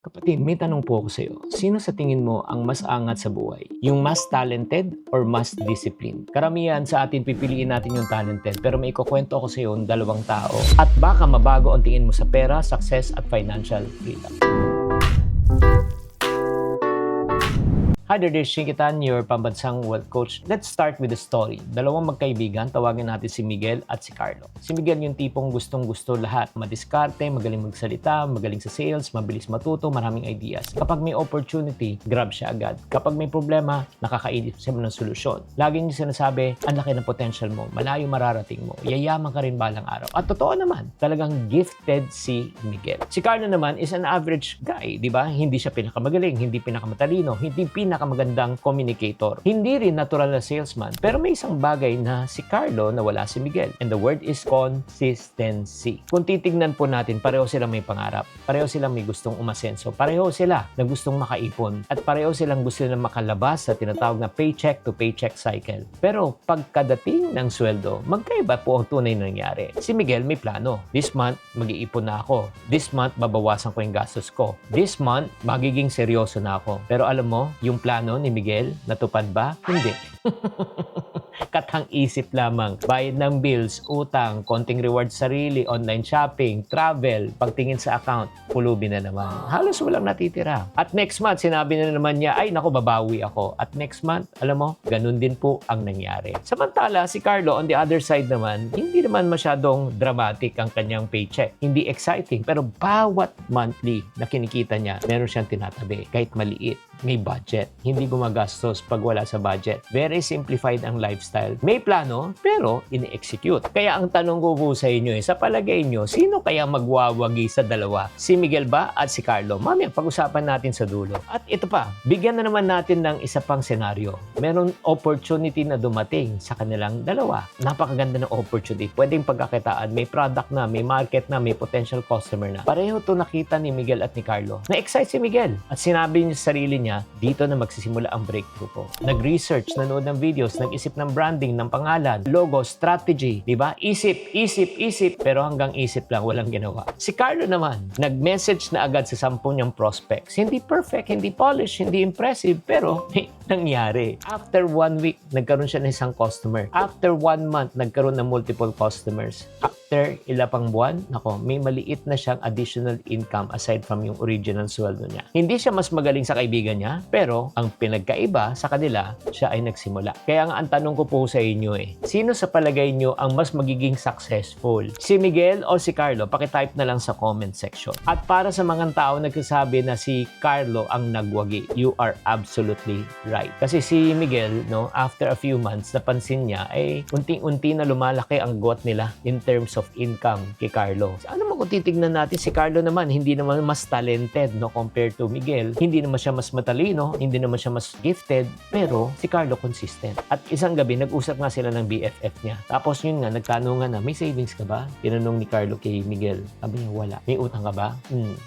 Kapatid, may tanong po ako sa'yo. Sino sa tingin mo ang mas angat sa buhay? Yung mas talented or mas disciplined? Karamihan sa atin, pipiliin natin yung talented. Pero may ikukwento ako sa'yo yung dalawang tao. At baka mabago ang tingin mo sa pera, success, at financial freedom. Hi there, this is Shinkitan, your pambansang wealth coach. Let's start with the story. Dalawang magkaibigan, tawagin natin si Miguel at si Carlo. Si Miguel yung tipong gustong-gusto lahat. Madiskarte, magaling magsalita, magaling sa sales, mabilis matuto, maraming ideas. Kapag may opportunity, grab siya agad. Kapag may problema, nakakaisip siya ng solusyon. Lagi niya sinasabi, ang laki ng potential mo, malayo mararating mo, yayaman ka rin balang araw. At totoo naman, talagang gifted si Miguel. Si Carlo naman is an average guy, di ba? Hindi siya pinakamagaling, hindi pinakamatalino, hindi pinakamagandang communicator. Hindi rin natural na salesman. Pero may isang bagay na si Carlo na wala si Miguel. And the word is consistency. Kung titignan po natin, pareho silang may pangarap. Pareho silang may gustong umasenso. Pareho sila na gustong makaipon. At pareho silang gusto na makalabas sa tinatawag na paycheck to paycheck cycle. Pero pagkadating ng sweldo, magkaiba po ang tunay na nangyari. Si Miguel may plano. This month, mag-iipon na ako. This month, babawasan ko yung gastos ko. This month, magiging seryoso na ako. Pero alam mo, yung plano ni Miguel, natupad ba? Hindi. Katang isip lamang. Bayad ng bills, utang, konting reward sarili, online shopping, travel, pagtingin sa account, pulubi na naman. Halos walang natitira. At next month, sinabi na naman niya, ay naku, babawi ako. At next month, alam mo, ganun din po ang nangyari. Samantala, si Carlo, on the other side naman, hindi naman masyadong dramatic ang kanyang paycheck. Hindi exciting, pero bawat monthly na kinikita niya, meron siyang tinatabi. Kahit maliit, may budget. Hindi gumagastos pag wala sa budget. Very simplified ang lifestyle. May plano, pero ini-execute. Kaya ang tanong ko po sa inyo, sa palagay nyo, sino kaya magwawagi sa dalawa? Si Miguel ba at si Carlo? Mamaya, pag-usapan natin sa dulo. At ito pa, bigyan na naman natin ng isa pang senaryo. Meron opportunity na dumating sa kanilang dalawa. Napakaganda ng opportunity. Pwedeng pagkakitaan, may product na, may market na, may potential customer na. Pareho to nakita ni Miguel at ni Carlo. Na-excite si Miguel at sinabi niya sa sarili niya, dito na magsisimula ang breakthrough ko. Nag-research, nanood ng videos, nag-isip ng branding, ng pangalan, logo, strategy, di ba? Isip, pero hanggang isip lang, walang ginawa. Si Carlo naman, nag-message na agad sa 10 niyang prospects. Hindi perfect, hindi polished, hindi impressive, pero nangyari. After 1 week, nagkaroon siya ng isang customer. After 1 month, nagkaroon ng multiple customers. After ilang buwan, nako, may maliit na siyang additional income aside from yung original sweldo niya. Hindi siya mas magaling sa kaibigan niya, pero ang pinagkaiba sa kanila, siya ay nagsimula. Kaya nga ang tanong ko po sa inyo sino sa palagay niyo ang mas magiging successful? Si Miguel o si Carlo? Pakitype na lang sa comment section. At para sa mga tao nagsasabi na si Carlo ang nagwagi, you are absolutely right. Kasi si Miguel, no, after a few months, napansin niya ay unti-unti na lumalaki ang got nila in terms of income kay Carlo. Ano mo kung titignan natin, si Carlo naman, hindi naman mas talented, no, compared to Miguel. Hindi naman siya mas matalino, hindi naman siya mas gifted, pero si Carlo consistent. At isang gabi, nag-usap nga sila ng BFF niya. Tapos yun nga, nagtanungan na, may savings ka ba? Tinanong ni Carlo kay Miguel. Sabi niya, wala. May utang ka ba?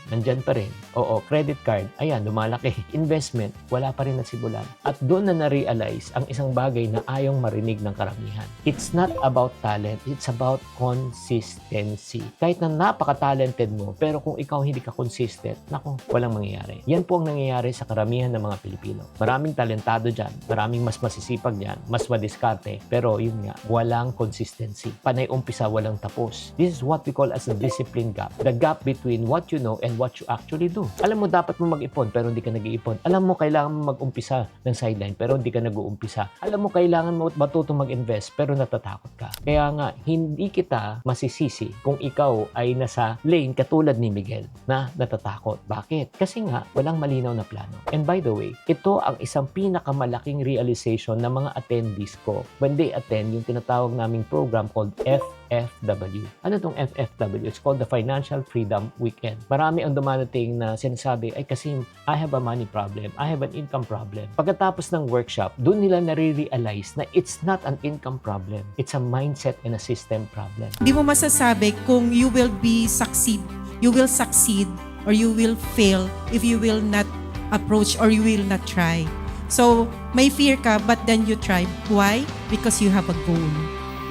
Nandyan pa rin. Oo, credit card. Ayan, lumalaki. Investment, wala pa rin nasibulan. At doon na na-realize ang isang bagay na ayong marinig ng karamihan. It's not about talent, it's about consistency. Kahit na napaka-talented mo, pero kung ikaw hindi ka consistent, naku, walang mangyayari. Yan po ang nangyayari sa karamihan ng mga Pilipino. Maraming talentado dyan, maraming mas masisipag dyan, mas madiskarte, pero yun nga, walang consistency. Panay umpisa, walang tapos. This is what we call as a discipline gap. The gap between what you know and what you actually do. Alam mo, dapat mo mag-ipon, pero hindi ka nag-iipon. Alam mo, kailangan mo mag-umpisa ng sideline, pero hindi ka nag-uumpisa. Alam mo, kailangan mo matutong mag-invest, pero natatakot ka. Kaya nga, hindi kita masisisi kung ikaw ay nasa lane katulad ni Miguel na natatakot. Bakit? Kasi nga, walang malinaw na plano. And by the way, ito ang isang pinakamalaking realization ng mga attendees ko when they attend yung tinatawag naming program called FFW. Ano tong FFW? It's called the Financial Freedom Weekend. Marami ang dumadating na sinasabi, ay kasi I have a money problem, I have an income problem. Pagkatapos ng workshop, doon nila nare-realize na it's not an income problem. It's a mindset and a system problem. Hindi mo masasabi kung you will succeed or you will fail if you will not approach or you will not try. So, may fear ka but then you try. Why? Because you have a goal.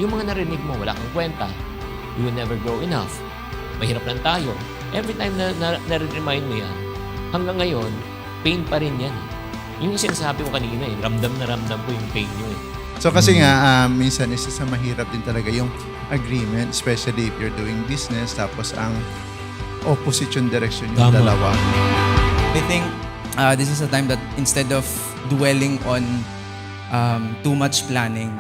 Yung mga narinig mo, wala kang kwenta. You will never grow enough. Mahirap lang tayo. Every time na remind mo yan, Hanggang ngayon, pain pa rin yan. Yung sinasabi ko kanina ramdam na ramdam ko yung pain nyo So kasi nga, minsan isa sa mahirap din talaga yung agreement, especially if you're doing business, tapos ang opposite yung direction yung Tama. dalawa. I think this is a time that instead of dwelling on too much planning,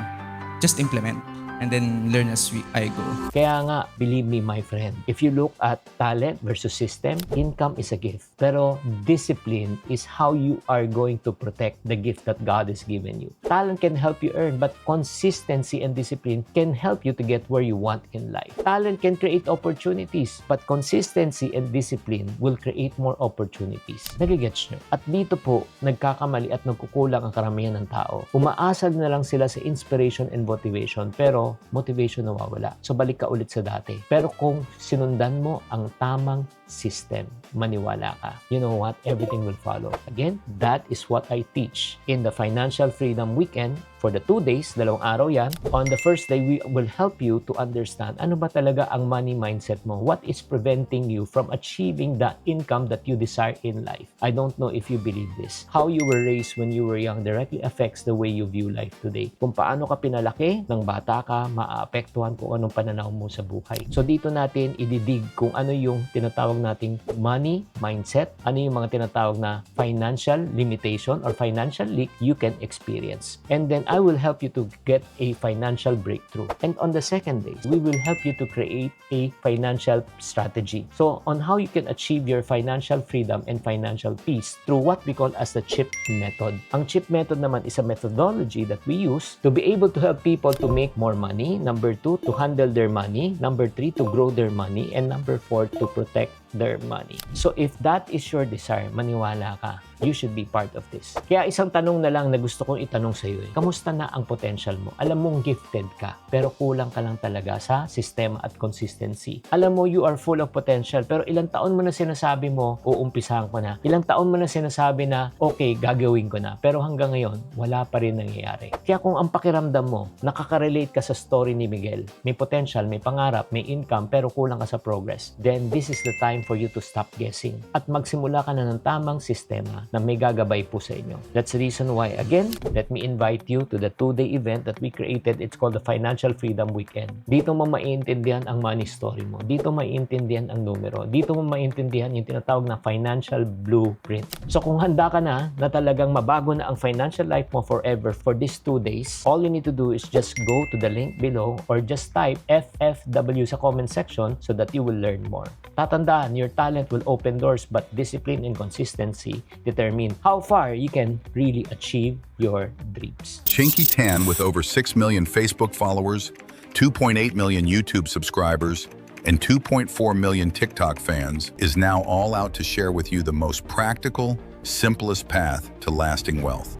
just implement and then learn as I go. Kaya nga, believe me my friend, if you look at talent versus system, income is a gift. Pero discipline is how you are going to protect the gift that God has given you. Talent can help you earn, but consistency and discipline can help you to get where you want in life. Talent can create opportunities, but consistency and discipline will create more opportunities. Nagigets nyo? At dito po, nagkakamali at nagkukulang ang karamihan ng tao. Umaasal na lang sila sa inspiration and motivation, pero motivation nawawala. So balik ka ulit sa dati. Pero kung sinundan mo ang tamang system, maniwala ka. You know what? Everything will follow. Again, that is what I teach in the Financial Freedom Weekend for the 2 days, 2 araw yan. On the first day, we will help you to understand ano ba talaga ang money mindset mo. What is preventing you from achieving the income that you desire in life? I don't know if you believe this. How you were raised when you were young directly affects the way you view life today. Kung paano ka pinalaki ng bata ka, maaapektuhan kung anong pananaw mo sa buhay. So dito natin ididig kung ano yung tinatawag nating money mindset, ano yung mga tinatawag na financial limitation or financial leak you can experience. And then I will help you to get a financial breakthrough. And on the second day, we will help you to create a financial strategy. So on how you can achieve your financial freedom and financial peace through what we call as the CHIP method. Ang CHIP method naman is a methodology that we use to be able to help people to make more money. Number 2, to handle their money. Number 3, to grow their money. And number 4, to protect their money. So if that is your desire, maniwala ka, you should be part of this. Kaya isang tanong na lang na gusto kong itanong sa iyo, kamusta na ang potential mo? Alam mong gifted ka, pero kulang ka lang talaga sa sistema at consistency. Alam mo, you are full of potential, pero ilang taon mo na sinasabi mo, uumpisahan ko na. Ilang taon mo na sinasabi na, okay, gagawin ko na. Pero hanggang ngayon, wala pa rin nangyayari. Kaya kung ang pakiramdam mo, nakaka-relate ka sa story ni Miguel, may potential, may pangarap, may income, pero kulang ka sa progress, then this is the time for you to stop guessing at magsimula ka na ng tamang sistema na may gagabay po sa inyo. That's the reason why, again, let me invite you to the 2-day event that we created. It's called the Financial Freedom Weekend. Dito mo maiintindihan ang money story mo. Dito maiintindihan ang numero. Dito mo maiintindihan yung tinatawag na financial blueprint. So kung handa ka na talagang mabago na ang financial life mo forever for these 2 days, all you need to do is just go to the link below or just type FFW sa comment section so that you will learn more. Tatandaan, your talent will open doors, but discipline and consistency determine how far you can really achieve your dreams. Chinky Tan, with over 6 million Facebook followers, 2.8 million YouTube subscribers, and 2.4 million TikTok fans, is now all out to share with you the most practical, simplest path to lasting wealth.